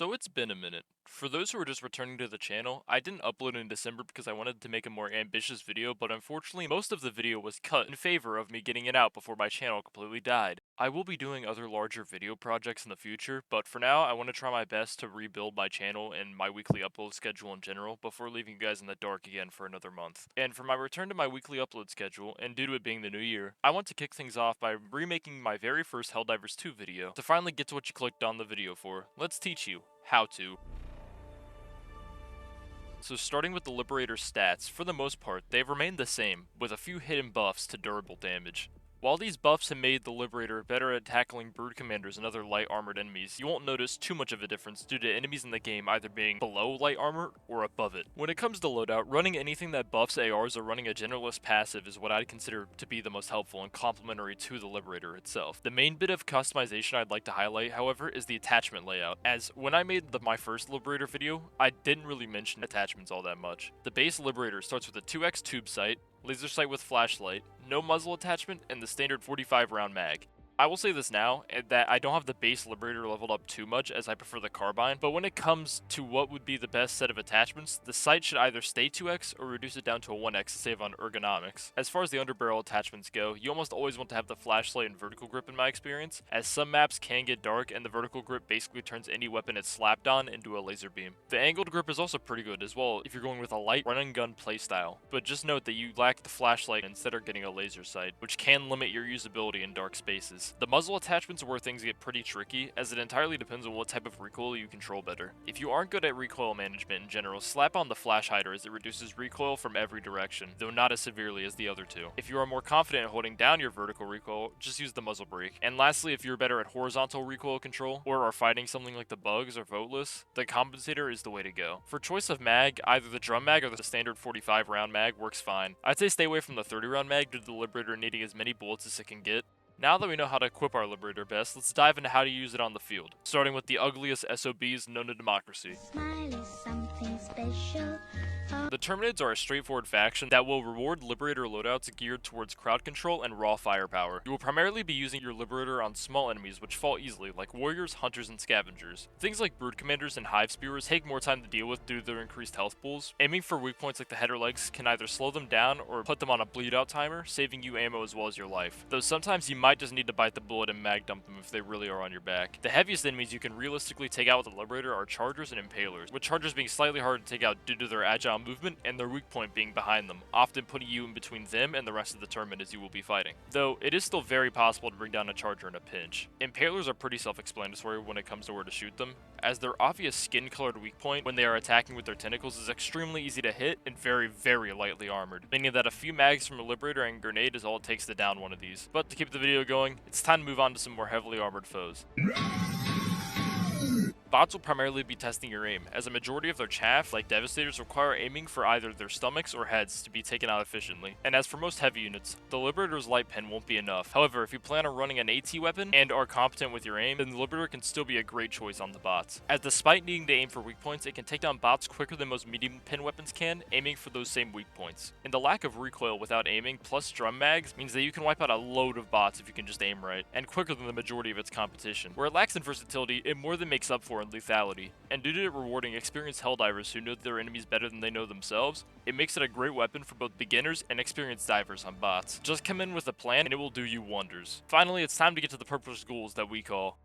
So it's been a minute. For those who are just returning to the channel, I didn't upload in December because I wanted to make a more ambitious video, but unfortunately most of the video was cut in favor of me getting it out before my channel completely died. I will be doing other larger video projects in the future, but for now I want to try my best to rebuild my channel and my weekly upload schedule in general before leaving you guys in the dark again for another month. And for my return to my weekly upload schedule, and due to it being the new year, I want to kick things off by remaking my very first Helldivers 2 video to finally get to what you clicked on the video for. Let's teach you how to. So starting with the Liberator stats, for the most part, they've remained the same, with a few hidden buffs to durable damage. While these buffs have made the Liberator better at tackling brood commanders and other light armored enemies, you won't notice too much of a difference due to enemies in the game either being below light armor or above it. When it comes to loadout, running anything that buffs ARs or running a generalist passive is what I'd consider to be the most helpful and complementary to the Liberator itself. The main bit of customization I'd like to highlight, however, is the attachment layout, as when I made my first Liberator video, I didn't really mention attachments all that much. The base Liberator starts with a 2x tube sight, laser sight with flashlight, no muzzle attachment, and the standard 45 round mag. I will say this now, that I don't have the base Liberator leveled up too much as I prefer the carbine, but when it comes to what would be the best set of attachments, the sight should either stay 2x or reduce it down to a 1x to save on ergonomics. As far as the underbarrel attachments go, you almost always want to have the flashlight and vertical grip in my experience, as some maps can get dark and the vertical grip basically turns any weapon it's slapped on into a laser beam. The angled grip is also pretty good as well if you're going with a light run-and-gun playstyle, but just note that you lack the flashlight instead of getting a laser sight, which can limit your usability in dark spaces. The muzzle attachments are where things get pretty tricky, as it entirely depends on what type of recoil you control better. If you aren't good at recoil management in general, slap on the flash hider as it reduces recoil from every direction, though not as severely as the other two. If you are more confident in holding down your vertical recoil, just use the muzzle brake. And lastly, if you're better at horizontal recoil control, or are fighting something like the bugs or voteless, the compensator is the way to go. For choice of mag, either the drum mag or the standard 45 round mag works fine. I'd say stay away from the 30 round mag due to the Liberator needing as many bullets as it can get. Now that we know how to equip our Liberator best, let's dive into how to use it on the field, starting with the ugliest SOBs known to democracy. Smile is something special. The Terminids are a straightforward faction that will reward Liberator loadouts geared towards crowd control and raw firepower. You will primarily be using your Liberator on small enemies which fall easily, like warriors, hunters, and scavengers. Things like brood commanders and hive spewers take more time to deal with due to their increased health pools. Aiming for weak points like the head or legs can either slow them down or put them on a bleed out timer, saving you ammo as well as your life. Though sometimes you might just need to bite the bullet and mag dump them if they really are on your back. The heaviest enemies you can realistically take out with the Liberator are chargers and impalers, with chargers being slightly harder to take out due to their agile movement and their weak point being behind them, often putting you in between them and the rest of the terminids you will be fighting. Though, it is still very possible to bring down a charger in a pinch. Impalers are pretty self-explanatory when it comes to where to shoot them, as their obvious skin-colored weak point when they are attacking with their tentacles is extremely easy to hit and very, very lightly armored, meaning that a few mags from a Liberator and grenade is all it takes to down one of these. But to keep the video going, it's time to move on to some more heavily armored foes. Bots will primarily be testing your aim, as a majority of their chaff, like Devastators, require aiming for either their stomachs or heads to be taken out efficiently. And as for most heavy units, the Liberator's light pen won't be enough. However, if you plan on running an AT weapon and are competent with your aim, then the Liberator can still be a great choice on the bots. As despite needing to aim for weak points, it can take down bots quicker than most medium pen weapons can, aiming for those same weak points. And the lack of recoil without aiming plus drum mags means that you can wipe out a load of bots if you can just aim right, and quicker than the majority of its competition. Where it lacks in versatility, it more than makes up for in lethality. And due to it rewarding experienced Helldivers who know their enemies better than they know themselves, it makes it a great weapon for both beginners and experienced divers on bots. Just come in with a plan and it will do you wonders. Finally, it's time to get to the purplish ghouls that we call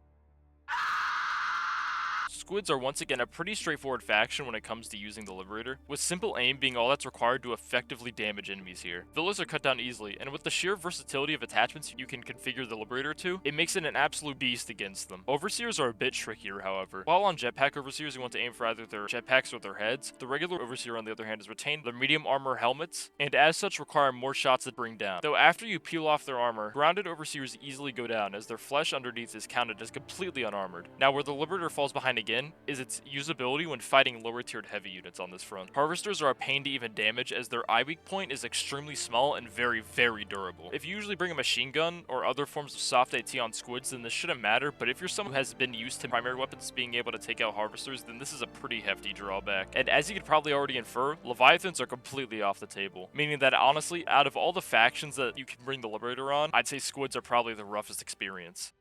Squids are once again a pretty straightforward faction when it comes to using the Liberator, with simple aim being all that's required to effectively damage enemies here. Villas are cut down easily, and with the sheer versatility of attachments you can configure the Liberator to, it makes it an absolute beast against them. Overseers are a bit trickier, however. While on jetpack Overseers you want to aim for either their jetpacks or their heads, the regular Overseer on the other hand has retained their medium armor helmets, and as such require more shots to bring down. Though after you peel off their armor, grounded Overseers easily go down as their flesh underneath is counted as completely unarmored. Now where the Liberator falls behind again is its usability when fighting lower tiered heavy units on this front. Harvesters are a pain to even damage as their eye weak point is extremely small and very, very durable. If you usually bring a machine gun or other forms of soft AT on squids, then this shouldn't matter, but if you're someone who has been used to primary weapons being able to take out harvesters, then this is a pretty hefty drawback. And as you could probably already infer, Leviathans are completely off the table, meaning that honestly, out of all the factions that you can bring the Liberator on, I'd say squids are probably the roughest experience.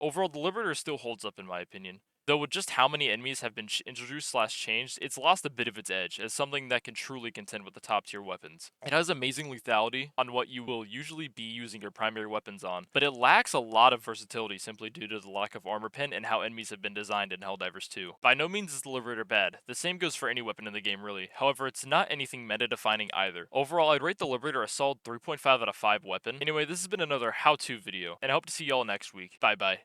Overall, the Liberator still holds up in my opinion. Though with just how many enemies have been introduced slash changed, it's lost a bit of its edge as something that can truly contend with the top tier weapons. It has amazing lethality on what you will usually be using your primary weapons on, but it lacks a lot of versatility simply due to the lack of armor pen and how enemies have been designed in Helldivers 2. By no means is the Liberator bad, the same goes for any weapon in the game really, however it's not anything meta defining either. Overall I'd rate the Liberator a solid 3.5 out of 5 weapon. Anyway, this has been another how to video, and I hope to see y'all next week. Bye bye.